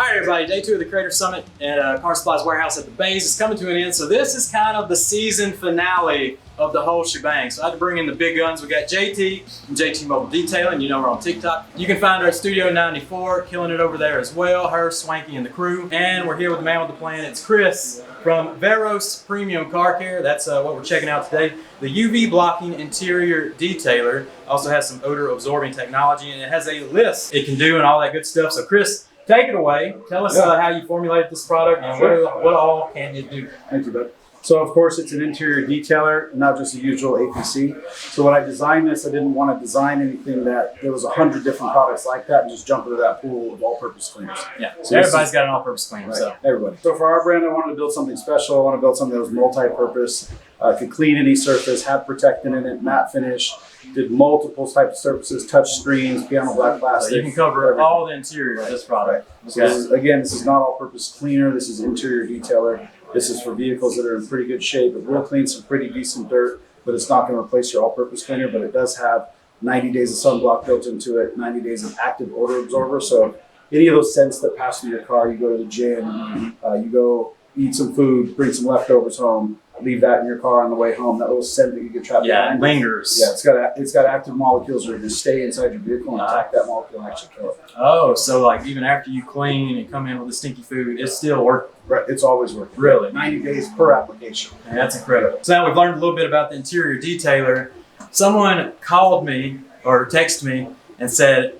right, everybody, day 2 of the Creator Summit at Car Supplies Warehouse at the Bays is coming to an end. So this is kind of the season finale of the whole shebang. So I had to bring in the big guns. We got JT from JT Mobile Detailing. You know we're on TikTok. You can find her at Studio 94, killing it over there as well. Her, Swanky, and the crew. And we're here with the man with the plan. It's Chris from Veros Premium Car Care. That's what we're checking out today. The UV blocking interior detailer also has some odor absorbing technology, and it has a list it can do and all that good stuff. So Chris, take it away. Tell us how you formulated this product and what all can it do. Thank you, bud. So of course it's an interior detailer, not just a usual APC. So when I designed this, I didn't want to design anything that there was 100 different products like that and just jump into that pool of all-purpose cleaners. Yeah, so everybody's got an all-purpose cleaner. Right. So everybody. So for our brand, I wanted to build something special. I want to build something that was multi-purpose, could clean any surface, have protectant in it, matte finish. Did multiple types of surfaces, touch screens, piano black plastic. So you can cover everything. All the interior of this product. Right. So this is not all-purpose cleaner. This is interior detailer. This is for vehicles that are in pretty good shape. It will clean some pretty decent dirt, but it's not going to replace your all-purpose cleaner. But it does have 90 days of sunblock built into it, 90 days of active odor absorber. So any of those scents that pass through your car, you go to the gym, you go eat some food, bring some leftovers home, leave that in your car on the way home. That little scent that you get trapped behind. It lingers. Yeah, it's got active molecules that are going to stay inside your vehicle and attack that molecule and actually kill it. Oh, so like even after you clean and come in with the stinky food, it's still working. Right, it's always working. Really? 90 days per application. Yeah, that's incredible. So now we've learned a little bit about the interior detailer. Someone called me or texted me and said,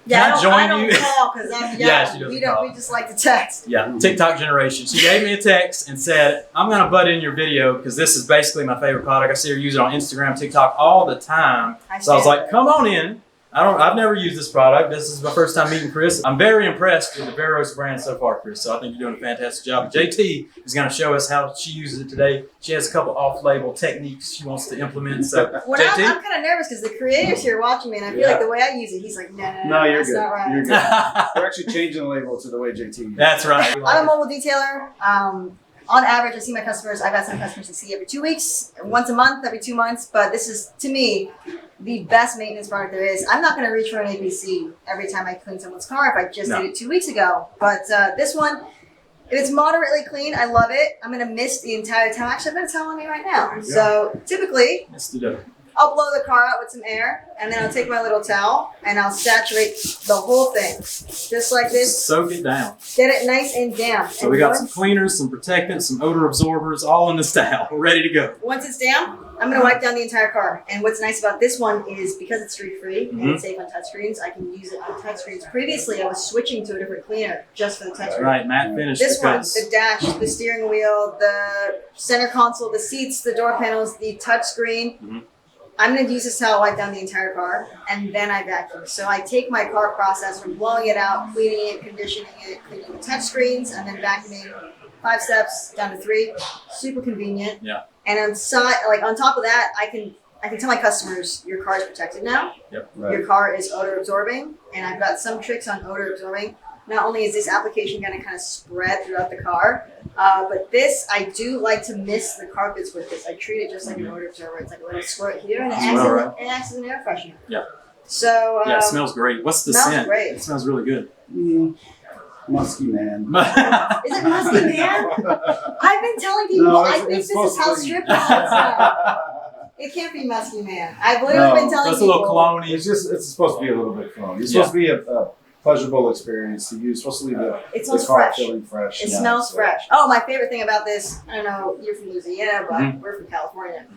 Yeah, I don't you? call because I'm young. Yeah, she doesn't call. We just like to text. Yeah, TikTok generation. She gave me a text and said, I'm going to butt in your video because this is basically my favorite product. I see her use it on Instagram, TikTok all the time. So I was like, come on in. I've never used this product. This is my first time meeting Chris. I'm very impressed with the Veros brand so far, Chris. So I think you're doing a fantastic job. JT is going to show us how she uses it today. She has a couple off-label techniques she wants to implement. So well, JT? I'm kind of nervous because the creator's here watching me, and I feel like the way I use it, he's like, no, you're that's good. not right. You're good. We're actually changing the label to the way JT uses. That's right. I'm a mobile detailer. On average, I see my customers. I've got some customers I see every 2 weeks, once a month, every 2 months. But this is, to me, the best maintenance product there is. I'm not going to reach for an APC every time I clean someone's car if I just did it 2 weeks ago. But this one, if it's moderately clean, I love it. I'm going to mist the entire time. Actually, I'm going to tell on me right now. So typically, I'll blow the car out with some air, and then I'll take my little towel and I'll saturate the whole thing, just like this. Soak it down. Get it nice and damp. So we got some cleaners, some protectants, some odor absorbers, all in this towel. We're ready to go. Once it's down, I'm going to wipe down the entire car. And what's nice about this one is because it's streak-free and it's safe on touchscreens, I can use it on touchscreens. Previously, I was switching to a different cleaner just for the touchscreen. Right, matte finish. This one, the dash, the steering wheel, the center console, the seats, the door panels, the touchscreen. I'm going to use this towel, wipe down the entire car, and then I vacuum. So I take my car process from blowing it out, cleaning it, conditioning it, cleaning the touch screens, and then vacuuming 5 steps down to 3. Super convenient. Yeah. And on top of that, I can tell my customers, your car is protected now. Yep. Right. Your car is odor absorbing, and I've got some tricks on odor absorbing. Not only is this application going to kind of spread throughout the car, but this, I do like to mist the carpets with this. I treat it just like an odor absorber. It's like a little squirt here, and it acts as an air freshener. Yeah. So yeah, it smells great. What's the scent? Great. It smells really good. Musky man. Is it musky man? I've been telling people I think this is how strip clubs are. It can't be musky man. I've literally been telling people. It's a little cologne. It's supposed to be a little bit cologne. It's supposed to be a pleasurable experience to use. Supposed to leave the car feeling fresh. It smells fresh. Oh, my favorite thing about this, I don't know, you're from Louisiana, but we're from California.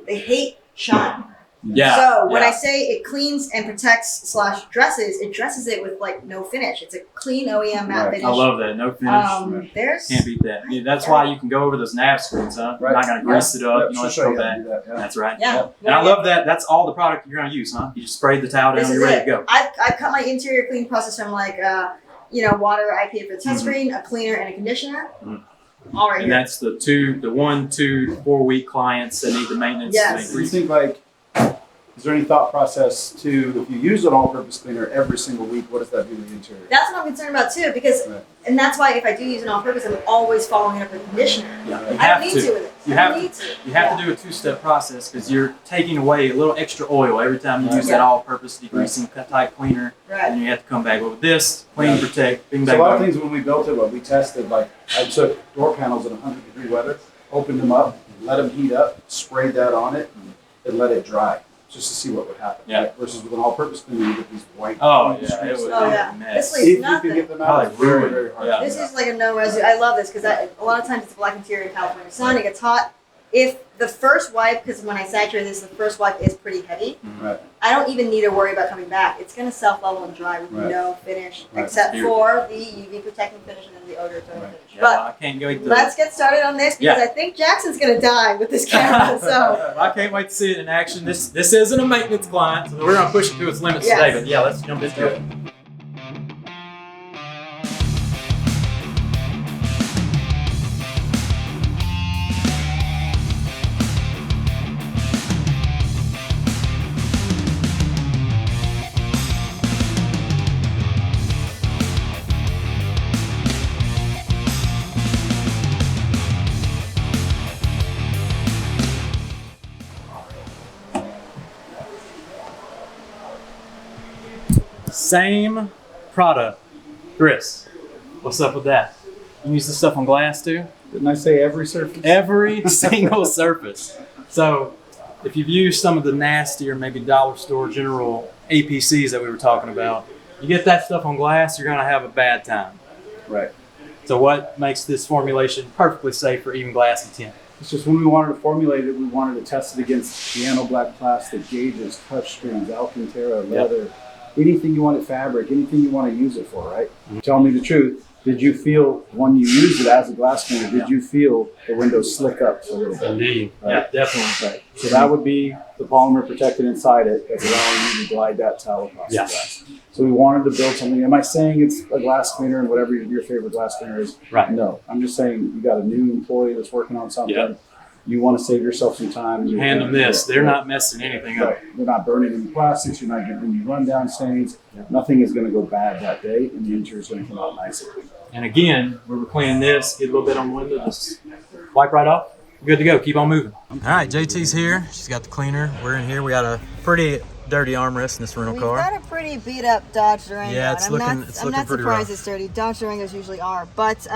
They hate shine. Yeah. So when I say it cleans and protects / dresses, it dresses it with like no finish. It's a clean OEM matte finish. I love that. No finish. Can't beat that. Yeah, that's why you can go over those nav screens, huh? You're not going to grease it up. You don't have to go back. That's right. Yeah. And I love that. That's all the product you're going to use, huh? You just sprayed the towel down and you're ready to go. I've cut my interior cleaning process from like, water IPA for the touchscreen, a cleaner, and a conditioner. All right. And that's the 1, 2, 4 week clients that need the maintenance. Yes. You think like Is there any thought process to, if you use an all-purpose cleaner every single week, what does that do to the interior? That's what I'm concerned about too, because, Right. and that's why if I do use an all-purpose, I'm always following it up with conditioner. Yeah, I don't need to with it. You I have don't need to. to. You have to do a two-step process because you're taking away a little extra oil every time you Right. use that all-purpose degreasing type cleaner, Right. and you have to come back with this clean, protect, bing So bang a lot of boom. things when we built it, what we tested, like I took door panels in 100-degree weather, opened them up, let them heat up, sprayed that on it, and let it dry, just to see what would happen. Yeah. Right? Versus with an all-purpose cleaner, you get these white. Oh clean yeah, it streaks. was Oh, yeah. a This mess. leaves If you nothing. can get them out, it's Probably very, ruined. very hard. Yeah. to do This that. is like a no residue. I love this because a lot of times it's black interior in California sun. It gets hot. If the first wipe, because when I saturate this, the first wipe is pretty heavy. Right. I don't even need to worry about coming back. It's going to self-level and dry with Right. no finish, Right. except Beautiful. for the UV protecting finish and then the odor absorbing Right. finish. Yeah, But I can't wait to. let's get started on this because Yeah. I think Jackson's going to die with this camera. So I can't wait to see it in action. This isn't a maintenance client, so we're gonna push it to its limits Yes. today. But yeah, let's jump into it. Same product. Chris, what's up with that? You use this stuff on glass too? Didn't I say every surface? Every single surface. So if you've used some of the nastier, maybe dollar store general APCs that we were talking about, you get that stuff on glass, you're gonna have a bad time. Right. So what makes this formulation perfectly safe for even glass and tin? It's just when we wanted to formulate it, we wanted to test it against piano black plastic, gauges, touch screens, Alcantara, leather, anything you want it fabric, anything you want to use it for, right? Tell me the truth. Did you feel when you used it as a glass cleaner, did you feel the windows slick up a little bit? Indeed. Right. Yeah, definitely. Right. So that would be the polymer protected inside it that's allowing you to glide that towel across Yeah. the glass. So we wanted to build something. Am I saying it's a glass cleaner and whatever your favorite glass cleaner is? Right. No. I'm just saying you got a new employee that's working on something. Yeah. You want to save yourself some time. You hand them this, they're not messing anything up. Right. They're not burning any plastics. You're not getting any rundown stains. Yeah. Nothing is going to go bad that day, and the interior is going to come out nice and clean. And again, we were cleaning this, get a little bit on the window, just wipe right off. Good to go, keep on moving. All right, JT's here. She's got the cleaner. We're in here. We got a pretty dirty armrest in this rental we've car. got a pretty beat up Dodge Durango. Yeah, it's and I'm looking not pretty surprised rough. it's dirty. Dodge Durangos usually are. But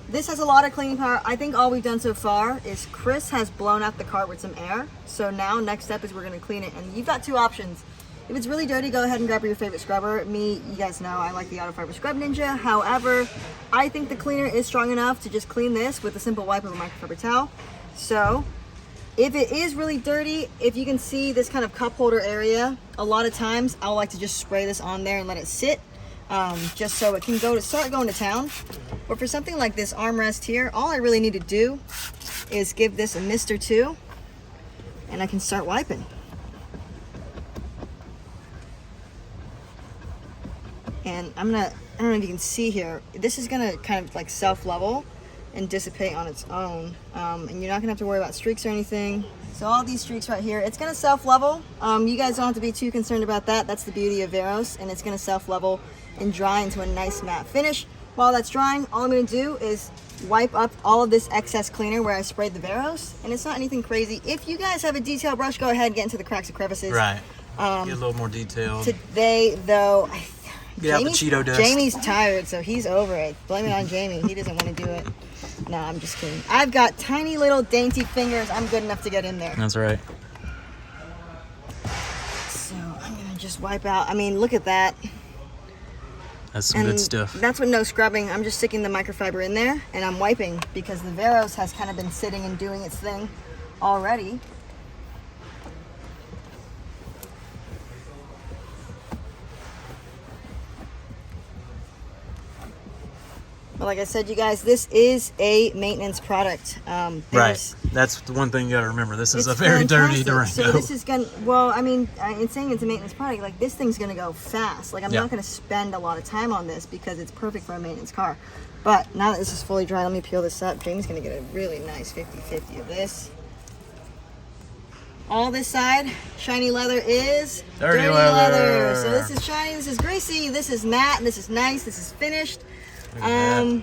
this has a lot of cleaning power. I think all we've done so far is Chris has blown out the car with some air. So now next step is we're going to clean it. And you've got two options. If it's really dirty, go ahead and grab your favorite scrubber. Me, you guys know I like the Auto Fiber Scrub Ninja. However, I think the cleaner is strong enough to just clean this with a simple wipe of a microfiber towel. So if it is really dirty, if you can see this kind of cup holder area, a lot of times I'll like to just spray this on there and let it sit, just so it can start going to town. But for something like this armrest here, all I really need to do is give this a mist or two, and I can start wiping. And I don't know if you can see here, this is gonna kind of like self-level and dissipate on its own. And you're not gonna have to worry about streaks or anything. So all these streaks right here, it's gonna self-level. You guys don't have to be too concerned about that. That's the beauty of Veros, and it's gonna self-level and dry into a nice matte finish. While that's drying, all I'm gonna do is wipe up all of this excess cleaner where I sprayed the Veros, and it's not anything crazy. If you guys have a detail brush, go ahead and get into the cracks and crevices. Right. Get a little more detailed. Today, though, Get out the Cheeto dust. Jamie's tired, so he's over it. Blame it on Jamie. He doesn't want to do it. No, I'm just kidding. I've got tiny little dainty fingers. I'm good enough to get in there. That's right. So I'm going to just wipe out. I mean, look at that. That's some good stuff. That's with no scrubbing. I'm just sticking the microfiber in there, and I'm wiping because the Veros has kind of been sitting and doing its thing already. But like I said, you guys, this is a maintenance product. Right. That's the one thing you got to remember. This is It's a very dirty fantastic. Durango. So this is gonna. Well, I mean, in saying it's a maintenance product, like this thing's gonna go fast. Like I'm Yeah. not gonna spend a lot of time on this because it's perfect for a maintenance car. But now that this is fully dry, let me peel this up. Jamie's gonna get a really nice 50-50 of this. All this side, shiny leather is Dirty leather. So this is shiny, this is greasy, this is matte, this is nice, this is finished. Look at that.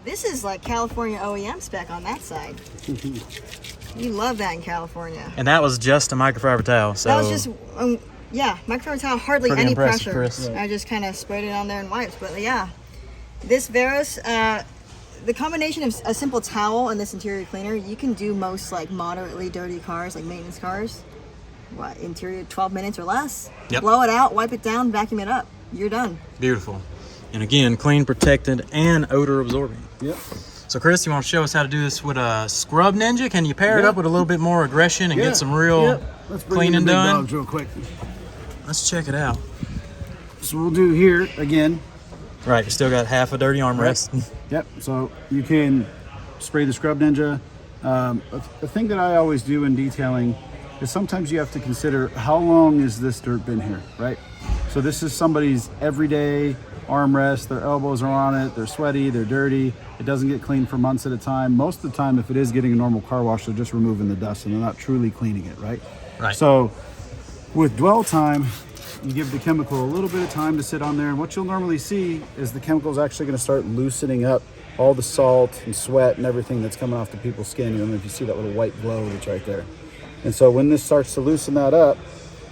This is like California OEM spec on that side. You love that in California. And that was just a microfiber towel. So That was just, yeah, microfiber towel, hardly Pretty any impressive, pressure. Chris. I just kind of sprayed it on there and wiped. But yeah, this Veros, the combination of a simple towel and this interior cleaner, you can do most like moderately dirty cars, like maintenance cars. What, interior 12 minutes or less? Yep. Blow it out, wipe it down, vacuum it up. You're done. beautiful. And again, clean, protected, and odor absorbing. Yep. So Chris, you want to show us how to do this with a scrub ninja? Can you pair it Yeah. up with a little bit more aggression and Yeah. get some real Yep. Let's bring in cleaning the big done? dogs real quick. Let's check it out. So we'll do here again. Right, you still got half a dirty armrest. Yep. So you can spray the Scrub Ninja. The thing that I always do in detailing is sometimes you have to consider how long has this dirt been here, right? So this is somebody's everyday armrest. Their elbows are on it. They're sweaty. They're dirty. It doesn't get cleaned for months at a time. Most of the time, if it is getting a normal car wash, they're just removing the dust and they're not truly cleaning it, right? Right. So with dwell time, you give the chemical a little bit of time to sit on there, and what you'll normally see is the chemical is actually going to start loosening up all the salt and sweat and everything that's coming off the people's skin. You know, if you see that little white glow that's right there. And so when this starts to loosen that up,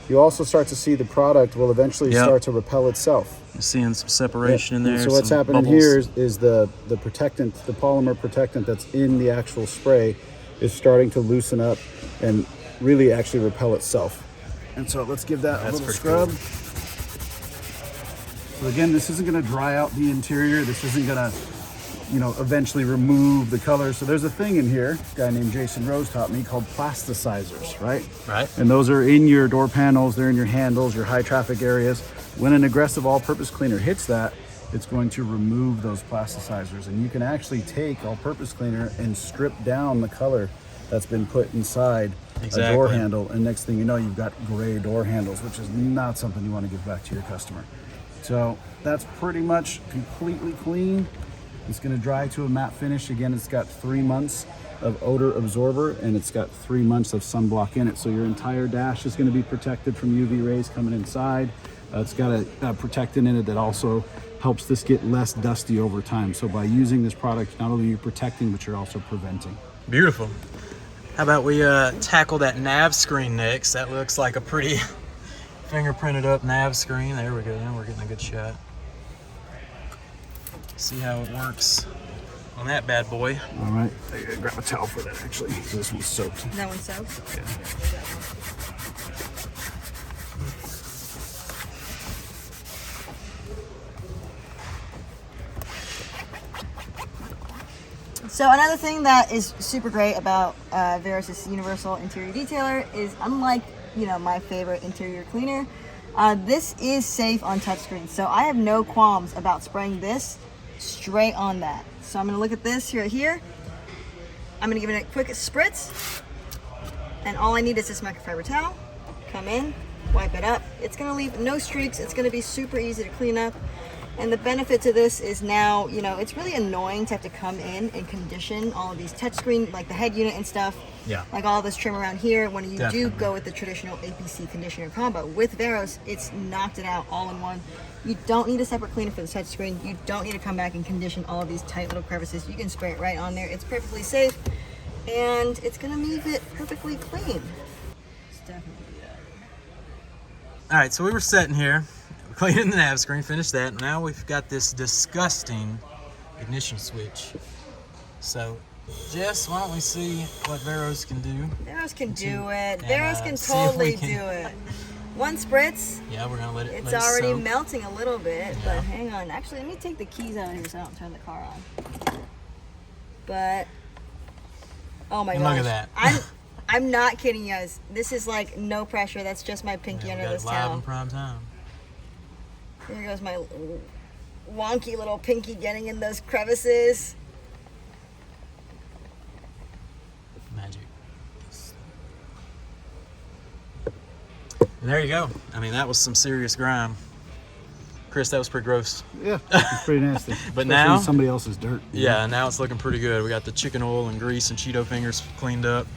you also start to see the product will eventually Yep. start to repel itself. You're seeing some separation in And there. so what's some happening bubbles. here is the protectant, the polymer protectant that's in the actual spray is starting to loosen up and really actually repel itself. And so let's give that a That's little pretty scrub. cool. So again, this isn't going to dry out the interior. This isn't going to, you know, eventually remove the color. So there's a thing in here, a guy named Jason Rose taught me, called plasticizers, right? Right. And those are in your door panels, they're in your handles, your high traffic areas. When an aggressive all-purpose cleaner hits that, it's going to remove those plasticizers. And you can actually take all-purpose cleaner and strip down the color that's been put inside a door Exactly. handle. And next thing you know, you've got gray door handles, which is not something you want to give back to your customer. So that's pretty much completely clean. It's going to dry to a matte finish. Again, it's got 3 months of odor absorber and it's got 3 months of sunblock in it. So your entire dash is going to be protected from UV rays coming inside. It's got a protectant in it that also helps this get less dusty over time. So by using this product, not only are you protecting, but you're also preventing. Beautiful. How about we tackle that nav screen next? That looks like a pretty fingerprinted up nav screen. There we go. Now we're getting a good shot. See how it works on that bad boy. All right, I gotta grab a towel for that actually. This one's soaked. That one's soaked. So another thing that is super great about Veros Universal Interior Detailer is, unlike, you know, my favorite interior cleaner, this is safe on touchscreen. So I have no qualms about spraying this straight on that. So I'm gonna look at this right here. I'm gonna give it a quick spritz, and all I need is this microfiber towel. Come in, wipe it up. It's gonna leave no streaks. It's gonna be super easy to clean up. And the benefit to this is now, you know, it's really annoying to have to come in and condition all of these touchscreen, like the head unit and stuff. Yeah. Like all this trim around here when you Definitely. do go with the traditional APC conditioner combo. With Veros, it's knocked it out all in one. You don't need a separate cleaner for the touchscreen. You don't need to come back and condition all of these tight little crevices. You can spray it right on there. It's perfectly safe, and it's gonna leave it perfectly clean. It's definitely All right, so we were sitting here, cleaning the nav screen, finished that. And now we've got this disgusting ignition switch. So, Jess, why don't we see what Veros can do? Veros can do it. And, Veros can see if we totally can- do it. One spritz. Yeah, we're gonna let it. It's let it already soak. melting a little bit, Yeah. but hang on. Actually, let me take the keys out of here so I don't turn the car on. But oh my And gosh, look at that. I'm not kidding you guys. This is like no pressure. That's just my pinky Yeah, we under got it this live in towel. prime time. Here goes my wonky little pinky getting in those crevices. Magic. And there you go. I mean, that was some serious grime. Chris, that was pretty gross. Yeah, it's pretty nasty. But Especially now- in somebody else's dirt. you know? Yeah, now it's looking pretty good. We got the chicken oil and grease and Cheeto fingers cleaned up.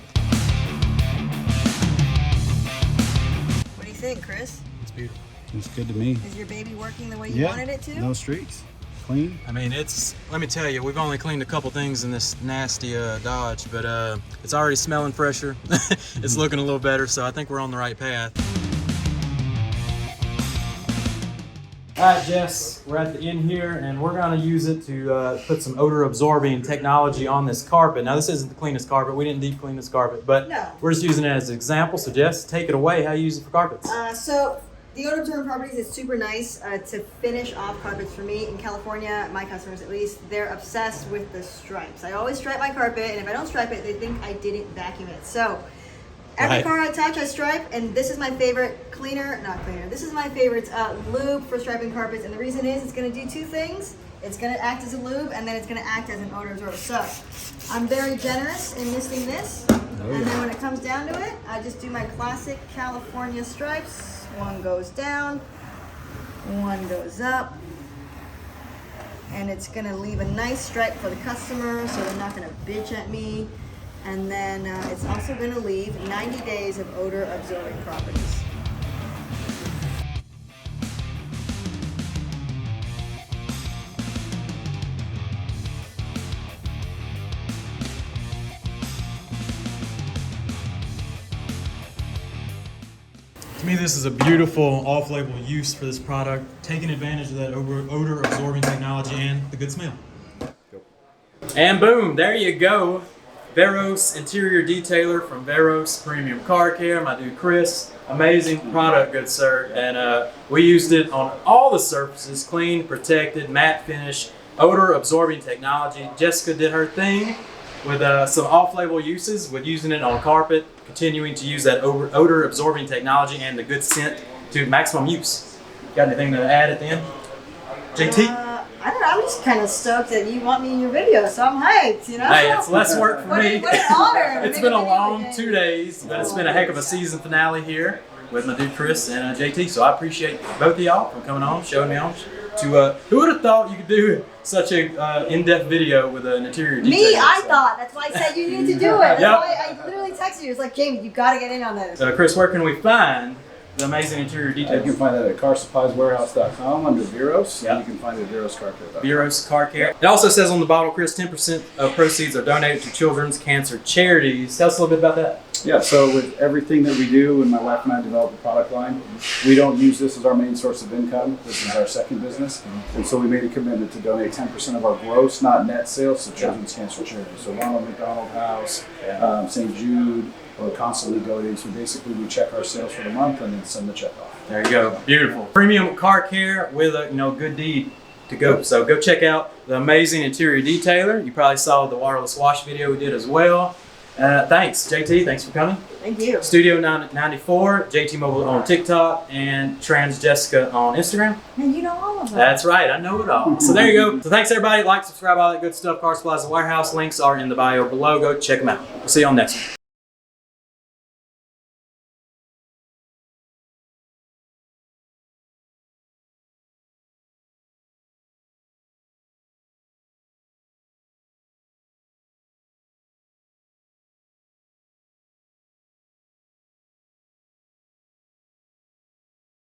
think, Chris? It's beautiful. It's good to me. Is your baby working the way you wanted it to? No streaks. Clean. I mean, let me tell you, we've only cleaned a couple things in this nasty Dodge, but it's already smelling fresher. It's looking a little better, so I think we're on the right path. All right, Jess, we're at the end here, and we're gonna use it to put some odor absorbing technology on this carpet. Now, this isn't the cleanest carpet. We didn't deep clean this carpet, but we're just using it as an example. So, Jess, take it away. How you use it for carpets? So the odor absorbing properties is super nice to finish off carpets for me. In California, my customers at least, they're obsessed with the stripes. I always stripe my carpet, and if I don't stripe it, they think I didn't vacuum it. So every car I touch, I stripe, and this is my favorite this is my favorite lube for striping carpets, and the reason is it's going to do two things. It's going to act as a lube, and then it's going to act as an odor absorber. So I'm very generous in listing this, and then when it comes down to it, I just do my classic California stripes. One goes down, one goes up, and it's going to leave a nice stripe for the customer, so they're not going to bitch at me. And then it's also going to leave 90 days of odor absorbing properties. To me, this is a beautiful off-label use for this product, taking advantage of that odor absorbing technology and the good smell. And boom, there you go. Veros Interior Detailer from Veros Premium Car Care. My dude Chris, amazing product, good sir. And we used it on all the surfaces, clean, protected, matte finish, odor absorbing technology. Jessica did her thing with some off-label uses, with using it on carpet, continuing to use that odor absorbing technology and the good scent to maximum use. Got anything to add at the end? JT? I don't know, I'm just kind of stoked that you want me in your video, so I'm hyped, you know? Hey, it's less work for me. What an honor. It's been a long 2 days, but it's been a heck of a season finale here with my dude Chris and JT, so I appreciate both of y'all for coming on, showing me on. Who would have thought you could do such a in-depth video with an interior detailer? Me, I thought. That's why I said you need to do it. That's why I literally texted you. It's like, Jamie, you got to get in on this. Chris, where can we find the amazing interior detailer? You can find that at carsupplieswarehouse.com under Veros, and you can find it at veroscarcare.com. Veros Car Care. It also says on the bottle, Chris, 10% of proceeds are donated to children's cancer charities. Tell us a little bit about that. Yeah, so with everything that we do, and my wife and I develop a product line, we don't use this as our main source of income. This is our second business. And so we made a commitment to donate 10% of our gross, not net sales, to children's cancer charities. So Ronald McDonald House, St. Jude, we're constantly donating. So basically we check our sales for the month and then send the check off. There you go. Beautiful. Premium car care with a good deed to go. So go check out the amazing interior detailer. You probably saw the waterless wash video we did as well. Thanks, JT. Thanks for coming. Thank you. Studio 94, JT Mobile on TikTok, and Trans Jessica on Instagram. And you know all of them. That's right. I know it all. So there you go. So thanks, everybody. Like, subscribe, all that good stuff. Car Supplies and Warehouse. Links are in the bio below. Go check them out. We'll see you on the next one.